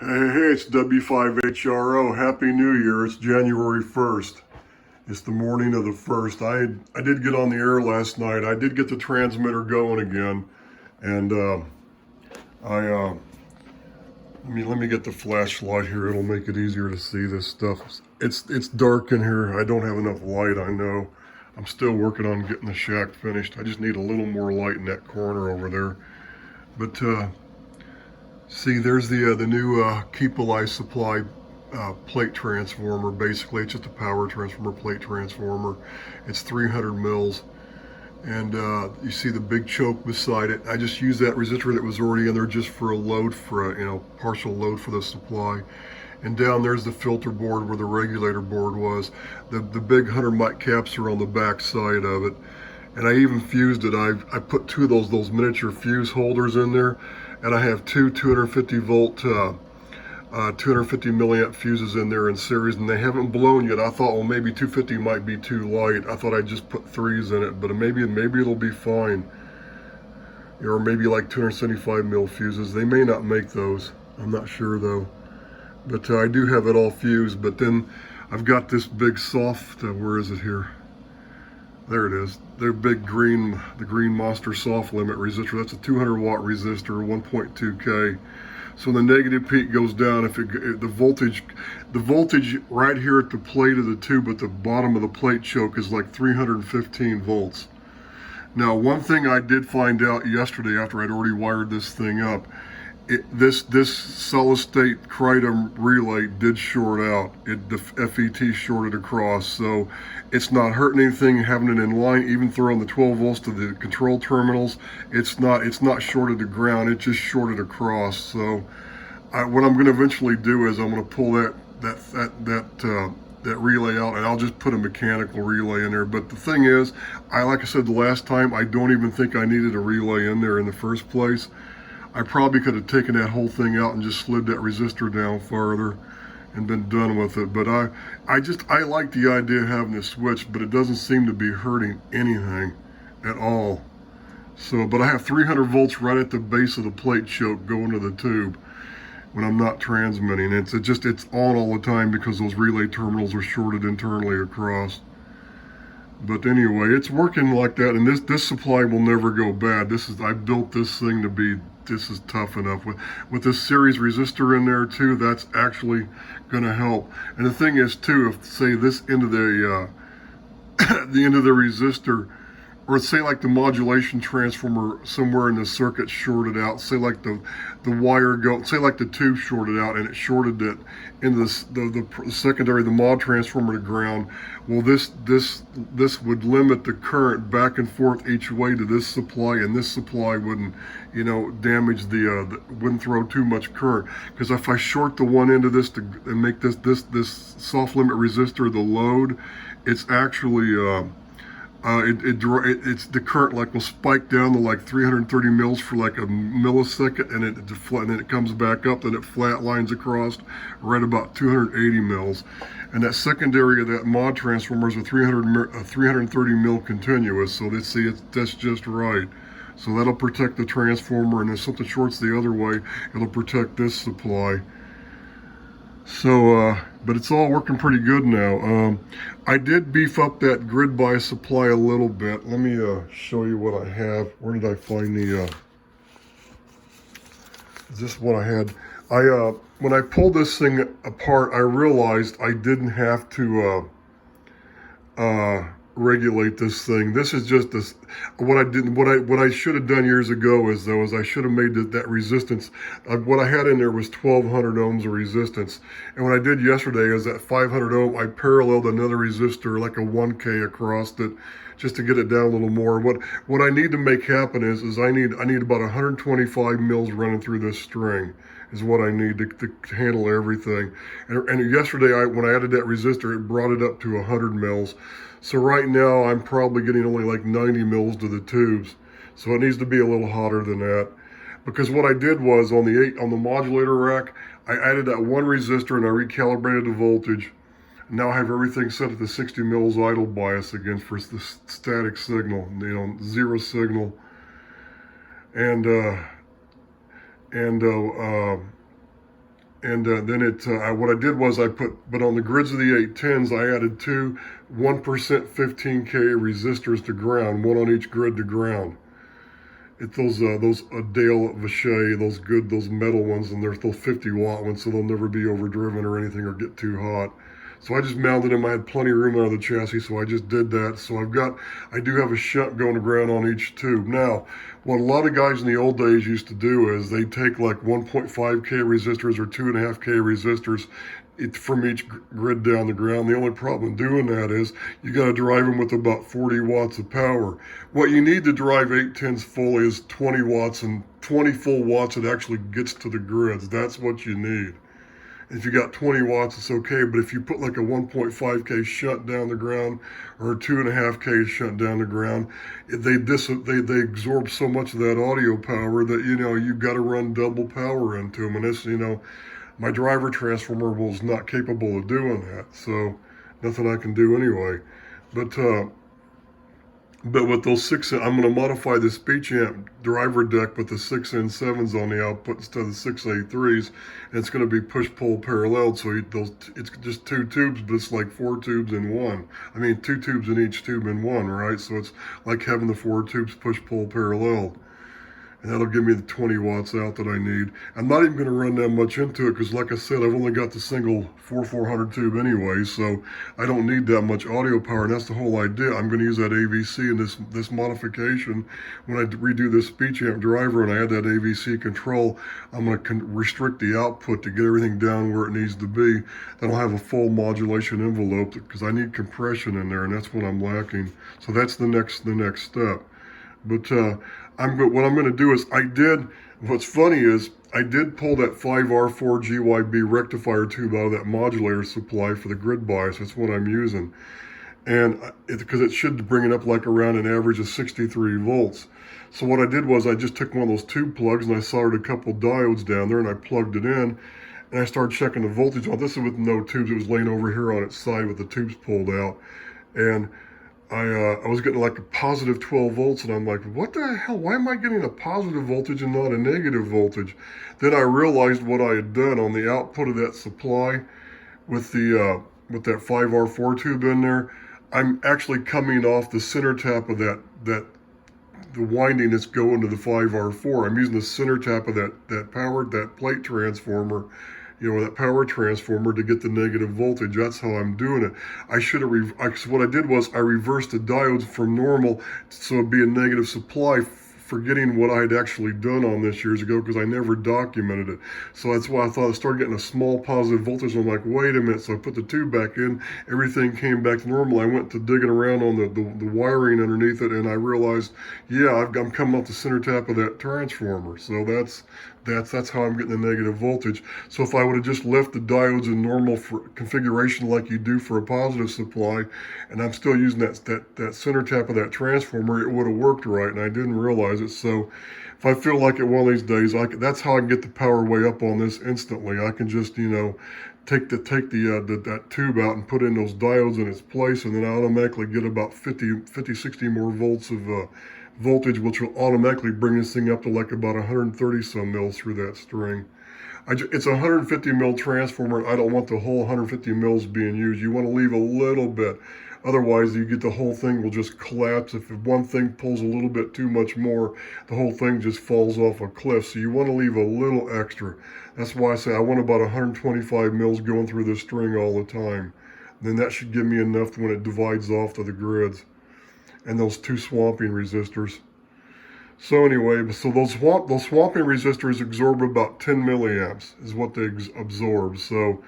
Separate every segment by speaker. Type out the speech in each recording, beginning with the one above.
Speaker 1: Hey, it's W5HRO. Happy New Year. It's January 1st. It's the morning of the 1st. I did get on the air last night. I did get the transmitter going again. And let me get the flashlight here. It'll make it easier to see this stuff. It's dark in here. I don't have enough light, I know. I'm still working on getting the shack finished. I just need a little more light in that corner over there. But see, there's the new Keep Alive Supply plate transformer. Basically, it's just a power transformer, plate transformer. It's 300 mils. And you see the big choke beside it. I just used that resistor that was already in there just for a load, for a partial load for the supply. And down there's the filter board where the regulator board was. The big 100 mic caps are on the back side of it. And I even fused it. I put two of those miniature fuse holders in there. And I have two 250 volt, 250 milliamp fuses in there in series, and they haven't blown yet. I thought, well, maybe 250 might be too light. I thought I'd just put threes in it, but maybe it'll be fine. Or maybe like 275 mil fuses. They may not make those. I'm not sure though. But I do have it all fused. But then I've got this big soft. Where is it here? There it is. The big green monster soft limit resistor. That's a 200 watt resistor, 1.2K. So when the negative peak goes down, if the voltage right here at the plate of the tube at the bottom of the plate choke is like 315 volts. Now, one thing I did find out yesterday after I'd already wired this thing up, this solid state kratom relay did short out. The FET shorted across, so it's not hurting anything having it in line. Even throwing the 12 volts to the control terminals, it's not shorted to ground. It just shorted across. So what I'm going to eventually do is I'm going to pull that relay out, and I'll just put a mechanical relay in there. But the thing is, like I said the last time, I don't even think I needed a relay in there in the first place. I probably could have taken that whole thing out and just slid that resistor down farther and been done with it. But I like the idea of having this switch, but it doesn't seem to be hurting anything at all. So, but I have 300 volts right at the base of the plate choke going to the tube when I'm not transmitting. It's on all the time because those relay terminals are shorted internally across. But anyway, it's working like that, and this supply will never go bad. I built this thing to be. This is tough enough with this series resistor in there too. That's actually going to help. And the thing is too, if say this end of the the end of the resistor, or say like the modulation transformer somewhere in the circuit shorted out, say like the wire say like the tube shorted out and it shorted it into the secondary, the mod transformer to ground. Well, this would limit the current back and forth each way to this supply, and this supply wouldn't, damage wouldn't throw too much current. Because if I short the one end of this and make this soft limit resistor the load, it's actually it's the current will spike down to like 330 mils for like a millisecond, and then it comes back up, then it flat lines across right about 280 mils. And that secondary of that mod transformer is a 330 mil continuous, so that's just right. So that'll protect the transformer, and if something shorts the other way, it'll protect this supply. So, but it's all working pretty good now. I did beef up that grid bias supply a little bit. Let me show you what I have. Where did I find is this what I had? When I pulled this thing apart, I realized I didn't have to regulate this thing. This is just this. What I should have done years ago is I should have made that resistance. What I had in there was 1200 ohms of resistance, and what I did yesterday is that 500 ohm. I paralleled another resistor like a 1K across it, just to get it down a little more. What I need to make happen is I need about 125 mils running through this string. Is what I need to handle everything. And yesterday, when I added that resistor, it brought it up to 100 mils. So right now, I'm probably getting only like 90 mils to the tubes. So it needs to be a little hotter than that. Because what I did was, on the modulator rack, I added that one resistor and I recalibrated the voltage. Now I have everything set at the 60 mils idle bias again for the static signal, zero signal. And And then what I did was but on the grids of the 810s, I added two 1% 15K resistors to ground, one on each grid to ground. It's those Dale Vache, those metal ones, and there's those 50-watt ones, so they'll never be overdriven or anything or get too hot. So I just mounted them. I had plenty of room out of the chassis, so I just did that. So I do have a shunt going to ground on each tube. Now, what a lot of guys in the old days used to do is they take like 1.5K resistors or 2.5K resistors from each grid down the ground. The only problem doing that is you got to drive them with about 40 watts of power. What you need to drive 810s full is 20 watts, and 20 full watts it actually gets to the grids. That's what you need. If you got 20 watts, it's okay, but if you put like a 1.5K shunt down the ground or a 2.5K shunt down the ground, they absorb so much of that audio power that, you got to run double power into them. And this, my driver transformer was not capable of doing that, so nothing I can do anyway. But with those I'm going to modify the speech amp driver deck with the 6N7s on the output instead of the 6A3s, and it's going to be push-pull parallel, so it's just two tubes, but it's like four tubes in one. I mean, two tubes in each tube in one, right? So it's like having the four tubes push-pull parallel. And that'll give me the 20 watts out that I need. I'm not even going to run that much into it because, like I said, I've only got the single 4400 tube anyway, so I don't need that much audio power, and that's the whole idea. I'm going to use that AVC in this modification. When I redo this speech amp driver and I add that AVC control, I'm going to restrict the output to get everything down where it needs to be. Then I'll have a full modulation envelope because I need compression in there, and that's what I'm lacking. So that's the next step. But what I'm going to do is what's funny is I did pull that 5R4 GYB rectifier tube out of that modulator supply for the grid bias. That's what I'm using. And because it should bring it up like around an average of 63 volts. So what I did was I just took one of those tube plugs and I soldered a couple diodes down there and I plugged it in. And I started checking the voltage. Oh, this is with no tubes. It was laying over here on its side with the tubes pulled out. And I was getting like a positive 12 volts, and I'm like, what the hell? Why am I getting a positive voltage and not a negative voltage? Then I realized what I had done on the output of that supply with that 5R4 tube in there. I'm actually coming off the center tap of the winding that's going to the 5R4. I'm using the center tap of that plate transformer, that power transformer to get the negative voltage. That's how I'm doing it. What I did was I reversed the diodes from normal so it'd be a negative supply, forgetting what I had actually done on this years ago because I never documented it. So that's why I thought I started getting a small positive voltage. I'm like, wait a minute. So I put the tube back in. Everything came back to normal. I went to digging around on the wiring underneath it, and I realized, I'm coming off the center tap of that transformer. So that's how I'm getting the negative voltage. So if I would have just left the diodes in normal configuration like you do for a positive supply, and I'm still using that center tap of that transformer, it would have worked right, and I didn't realize it. So if I feel like it one of these days, that's how I can get the power way up on this instantly. I can just, take that tube out and put in those diodes in its place, and then I automatically get about 60 more volts of voltage, which will automatically bring this thing up to like about 130 some mils through that string. It's a 150 mil transformer. I don't want the whole 150 mils being used. You want to leave a little bit. Otherwise, you get the whole thing will just collapse. If one thing pulls a little bit too much more, the whole thing just falls off a cliff. So you want to leave a little extra. That's why I say I want about 125 mils going through this string all the time. Then that should give me enough when it divides off to the grids. And those two swamping resistors. So anyway, those swamping resistors absorb about 10 milliamps is what they absorb. So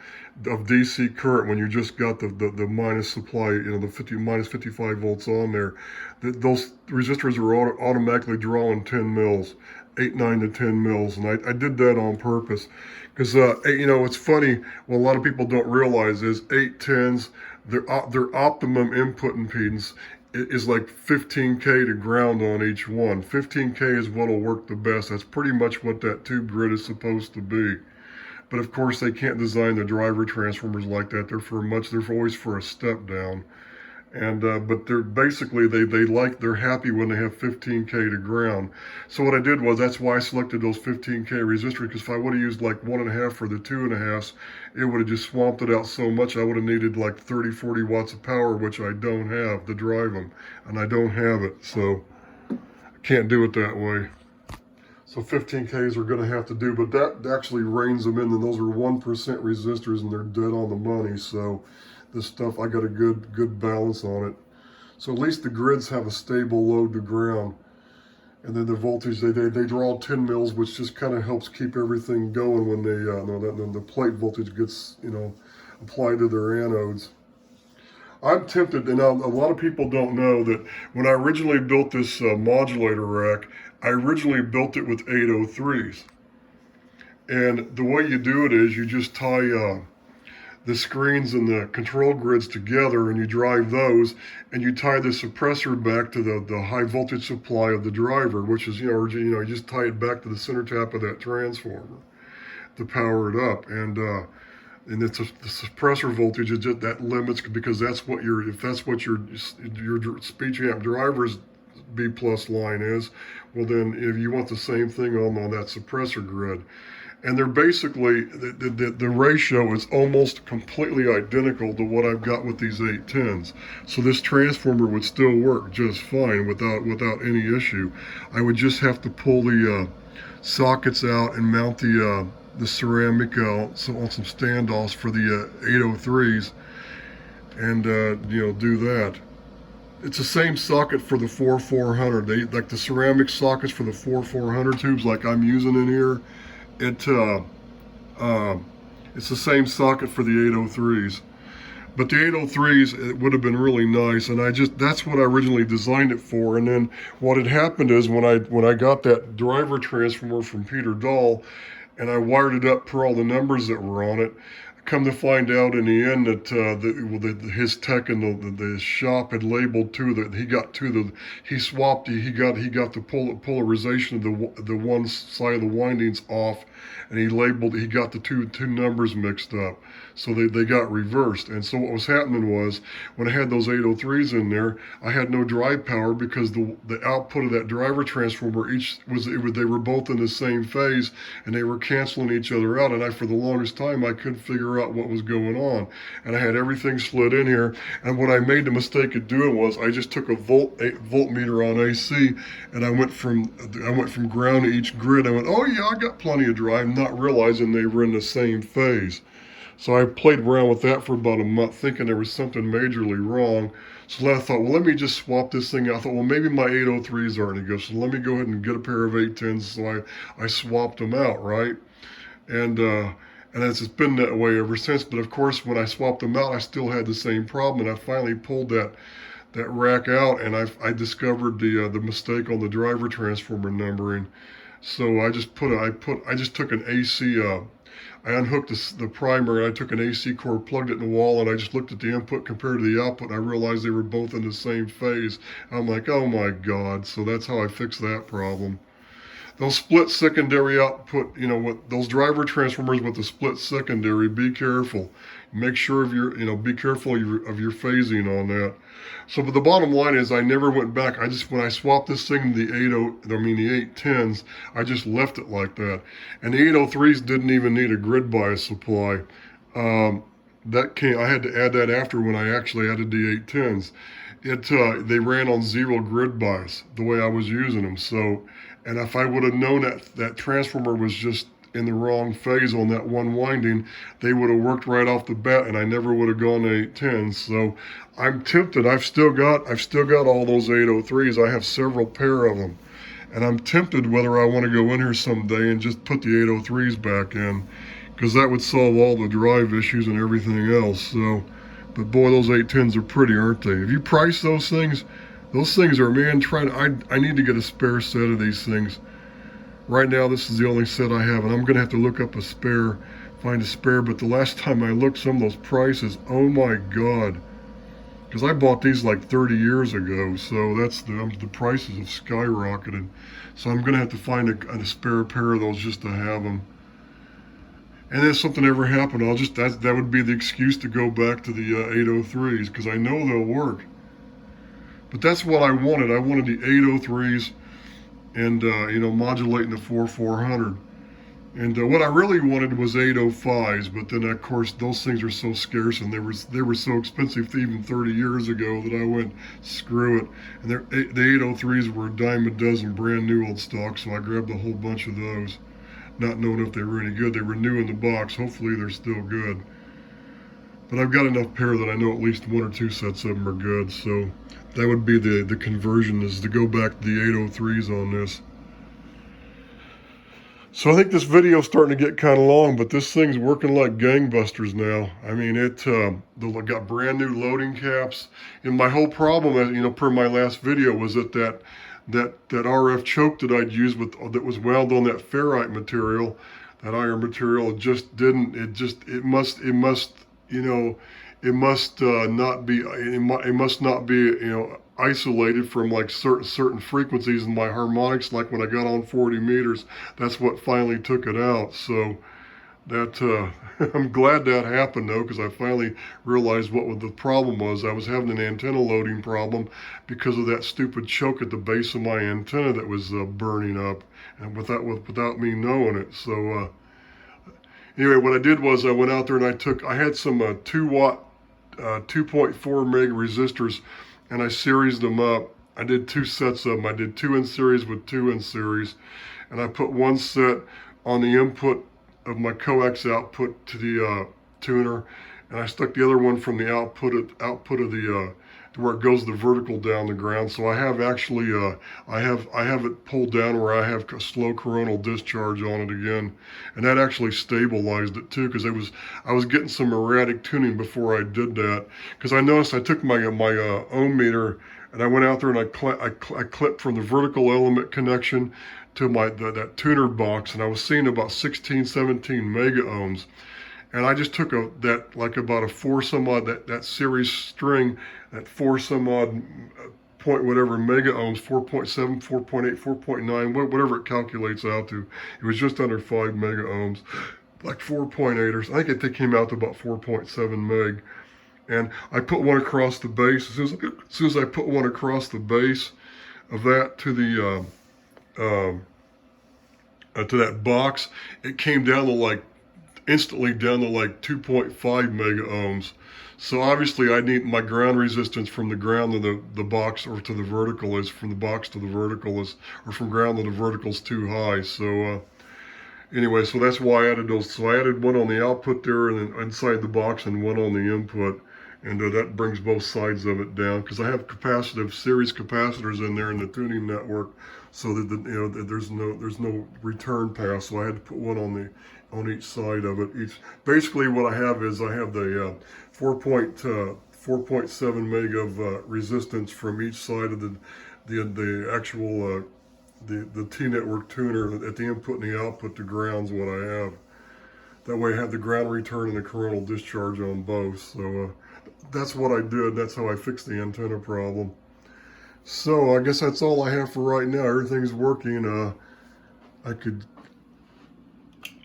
Speaker 1: of DC current, when you just got the minus supply, the minus 55 volts on there, those resistors are automatically drawing 10 mils, 9 to 10 mils, and I did that on purpose because it's funny. What a lot of people don't realize is 810s, their optimum input impedance is like 15K to ground on each one. 15K is what'll work the best. That's pretty much what that tube grid is supposed to be. But of course, they can't design the driver transformers like that. They're always for a step down. And but they're basically they're happy when they have 15K to ground. So what I did was, that's why I selected those 15K resistors, because if I would have used like 1.5 for the 2.5s, it would have just swamped it out so much. I would have needed like 30-40 watts of power, which I don't have to drive them, and I don't have it, so I can't do it that way. So 15Ks are going to have to do, but that actually reins them in, and those are 1% resistors, and they're dead on the money. So this stuff, I got a good balance on it. So at least the grids have a stable load to ground. And then the voltage, they draw 10 mils, which just kind of helps keep everything going when the plate voltage gets, applied to their anodes. I'm tempted, and a lot of people don't know that when I originally built this modulator rack, I originally built it with 803s. And the way you do it is you just tie the screens and the control grids together, and you drive those, and you tie the suppressor back to the high voltage supply of the driver, which is, you just tie it back to the center tap of that transformer to power it up. And it's the suppressor voltage is just that limits, because that's what if that's what your speech amp driver's B plus line is, well then if you want the same thing on that suppressor grid. And they're basically, the ratio is almost completely identical to what I've got with these 810s. So this transformer would still work just fine without any issue. I would just have to pull the sockets out and mount the ceramic on some standoffs for the 803s, and do that. It's the same socket for the 4400. They like the ceramic sockets for the 4400 tubes, like I'm using in here. It's the same socket for the 803s. But the 803s, it would have been really nice, and that's what I originally designed it for. And then what had happened is, when I got that driver transformer from Peter Dahl, and I wired it up per all the numbers that were on it, come to find out in the end that his tech in the shop had labeled he got the polarization of the one side of the windings off, and he got the two numbers mixed up, so they got reversed. And so what was happening was, when I had those 803s in there, I had no drive power, because the output of that driver transformer they were both in the same phase, and they were canceling each other out. And for the longest time, I couldn't figure out what was going on. And I had everything slid in here. And what I made the mistake of doing was, I just took a voltmeter on AC, and I went from ground to each grid. I went, oh yeah, I got plenty of drive, not realizing they were in the same phase. So I played around with that for about a month, thinking there was something majorly wrong. So then I thought, well, let me just swap this thing out. I thought, well, maybe my 803s aren't any good, so let me go ahead and get a pair of 810s. So I swapped them out, right? And it's been that way ever since. But of course, when I swapped them out, I still had the same problem. And I finally pulled that rack out, and I discovered the mistake on the driver transformer numbering. So I just took an AC. I unhooked the primer, and I took an AC cord, plugged it in the wall, and I just looked at the input compared to the output, and I realized they were both in the same phase. I'm like, oh my God. So that's how I fixed that problem. Those split secondary output, with those driver transformers with the split secondary, be careful. Make sure be careful of your phasing on that. So, but the bottom line is, I never went back. When I swapped this thing to the 810s, I just left it like that. And the 803s didn't even need a grid bias supply. I had to add that after, when I actually added the 810s. They ran on 0 grid bias, the way I was using them. So, and if I would have known that transformer was just in the wrong phase on that one winding, they would have worked right off the bat, and I never would have gone to 810s. So I'm tempted. I've still got all those 803s. I have several pair of them, and I'm tempted whether I want to go in here someday and just put the 803s back in, because that would solve all the drive issues and everything else. So, but boy, those 810s are pretty, aren't they? If you price those things are, man, I need to get a spare set of these things. Right now, this is the only set I have, and I'm going to have to look up find a spare. But the last time I looked, some of those prices, oh my God. Because I bought these like 30 years ago, so the prices have skyrocketed. So I'm going to have to find a spare pair of those just to have them. And if something ever happened, that would be the excuse to go back to the 803s, because I know they'll work. But that's what I wanted. I wanted the 803s and, you know, modulating the 4400. And what I really wanted was 805s, but then of course those things are so scarce and they were so expensive even 30 years ago that I went, screw it. And the 803s were a dime a dozen, brand new old stock, so I grabbed a whole bunch of those, not knowing if they were any good. They were new in the box. Hopefully they're still good. But I've got enough pair that I know at least one or two sets of them are good, so that would be the conversion, is to go back to the 803s on this. So I think this video's starting to get kind of long, but this thing's working like gangbusters now. I mean, it got brand new loading caps, and my whole problem, you know, per my last video, was that RF choke that I'd used that was wound on that ferrite material, that iron material, it must not be, you know, isolated from like certain frequencies in my harmonics, like when I got on 40 meters. That's what finally took it out. So that I'm glad that happened though, because I finally realized what the problem was. I was having an antenna loading problem because of that stupid choke at the base of my antenna that was burning up, and without me knowing it. So anyway, what I did was I went out there and I had some 2 watt 2.4 meg resistors, and I seriesed them up. I did 2 sets of them. I did 2 in series with 2 in series, and I put one set on the input of my coax output to the tuner, and I stuck the other one from the output of the where it goes the vertical down the ground. So I have actually I have it pulled down where I have a slow coronal discharge on it again, and that actually stabilized it too, because I was getting some erratic tuning before I did that. Because I noticed I took my ohm meter and I went out there and I clipped from the vertical element connection to that tuner box, and I was seeing about 16, 17 mega ohms. And I just took about a 4 some odd, that series string, that 4 some odd point whatever mega ohms, 4.7, 4.8, 4.9, whatever it calculates out to. It was just under 5 mega ohms, like 4.8 or so. I think it came out to about 4.7 meg. And I put one across the base. As soon as I put one across the base of that to that box, it came down to instantly down to 2.5 mega ohms. So obviously I need my ground resistance from the ground to the box, or to the vertical, is from the box to the vertical is, or from ground to the vertical is too high. So anyway, so that's why I added those. So I added one on the output there and then inside the box, and one on the input. And that brings both sides of it down, because I have series capacitors in there in the tuning network, so that there's no return pass. So I had to put one on each side of it. Basically what I have is I have the 4.7 meg of resistance from each side of the actual the T-network tuner at the input and the output to ground's what I have. That way I have the ground return and the coronal discharge on both. So that's what I did. That's how I fixed the antenna problem. So I guess that's all I have for right now. Everything's working.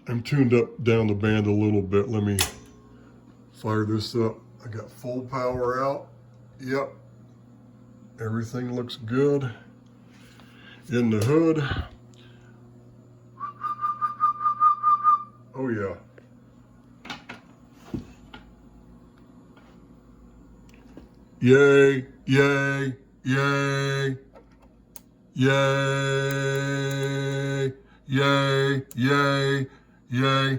Speaker 1: I'm tuned up down the band a little bit. Let me fire this up. I got full power out. Yep. Everything looks good. In the hood. Oh yeah. Yay, yay, yay, yay, yay, yay, yay.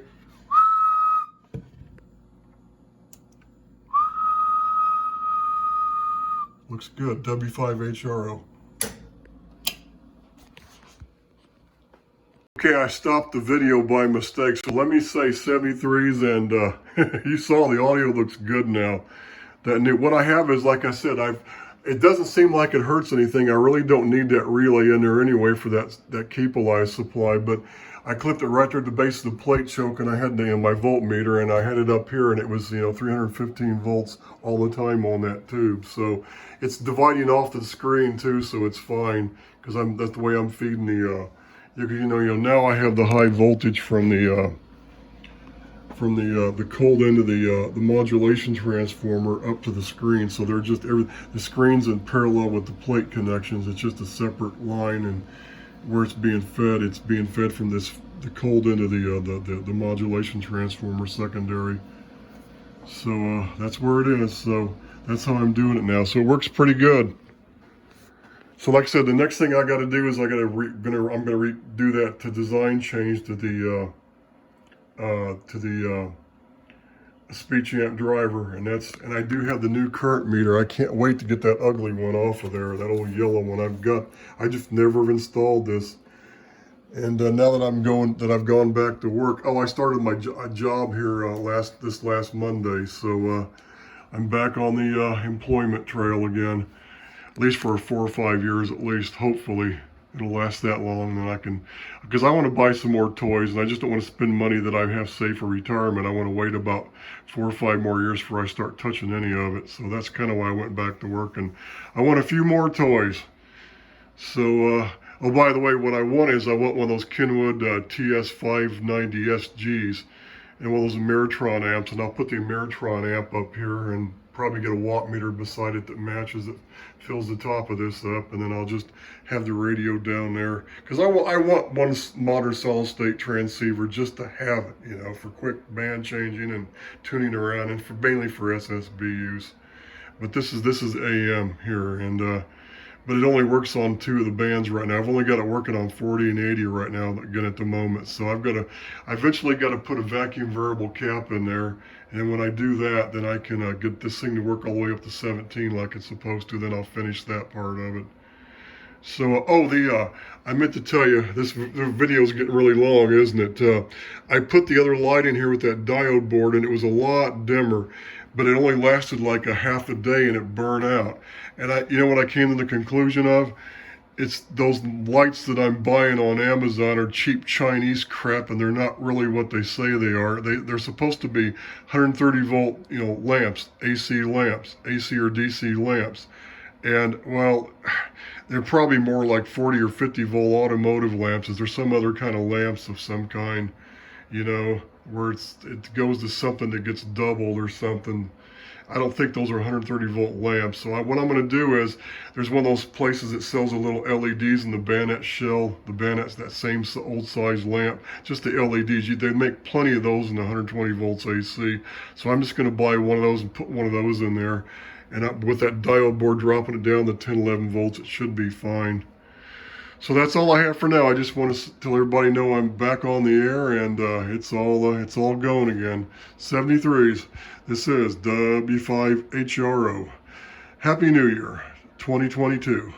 Speaker 1: Looks good, W5HRO. Okay, I stopped the video by mistake, so let me say 73s, and you saw the audio looks good now. What I have is, like I said, it doesn't seem like it hurts anything. I really don't need that relay in there anyway for that keep-alive supply, but I clipped it right there at the base of the plate choke, and I had my voltmeter, and I had it up here, and it was 315 volts all the time on that tube. So it's dividing off the screen too, so it's fine, because that's the way I'm feeding the now I have the high voltage from the from the cold end of the modulation transformer up to the screen. So they're just the screen's in parallel with the plate connections. It's just a separate line, and where it's being fed from the cold end of the modulation transformer secondary. So that's where it is. So that's how I'm doing it now. So it works pretty good. So like I said, the next thing I got to do is I'm gonna redo that to design change to the speech amp driver, and I do have the new current meter. I can't wait to get that ugly one off of there, that old yellow one I just never installed this. And now that I've gone back to work, I started my job here this last Monday, so I'm back on the employment trail again, at least for 4 or 5 years at least. Hopefully it'll last that long, then because I want to buy some more toys, and I just don't want to spend money that I have saved for retirement. I want to wait about 4 or 5 more years before I start touching any of it. So that's kind of why I went back to work, and I want a few more toys. So oh, by the way, what I want one of those Kenwood TS590SGs and one of those Ameritron amps, and I'll put the Ameritron amp up here and probably get a watt meter beside it that matches, it fills the top of this up, and then I'll just have the radio down there, because I want one modern solid state transceiver just to have it, you know, for quick band changing and tuning around, and mainly for SSB use. But this is AM here, and but it only works on 2 of the bands right now. I've only got it working on 40 and 80 right now again at the moment. So I eventually got to put a vacuum variable cap in there. And when I do that, then I can get this thing to work all the way up to 17 like it's supposed to. Then I'll finish that part of it. So, I meant to tell you, the video is getting really long, isn't it? I put the other light in here with that diode board, and it was a lot dimmer, but it only lasted like a half a day, and it burned out. And you know what I came to the conclusion of? It's those lights that I'm buying on Amazon are cheap Chinese crap, and they're not really what they say they are. They're supposed to be 130 volt, you know, lamps, AC or DC lamps. And well, they're probably more like 40 or 50 volt automotive lamps. Is there some other kind of lamps of some kind, you know, where it goes to something that gets doubled or something? I don't think those are 130 volt lamps. So what I'm going to do is, there's one of those places that sells the little LEDs in the bayonet shell. The bayonet's that same old size lamp, just the LEDs. They make plenty of those in the 120 volts AC. So I'm just going to buy one of those and put one of those in there. And with that diode board dropping it down to 10, 11 volts, it should be fine. So that's all I have for now. I just want to tell everybody know I'm back on the air, and it's all going again. 73s. This is W5HRO. Happy New Year, 2022.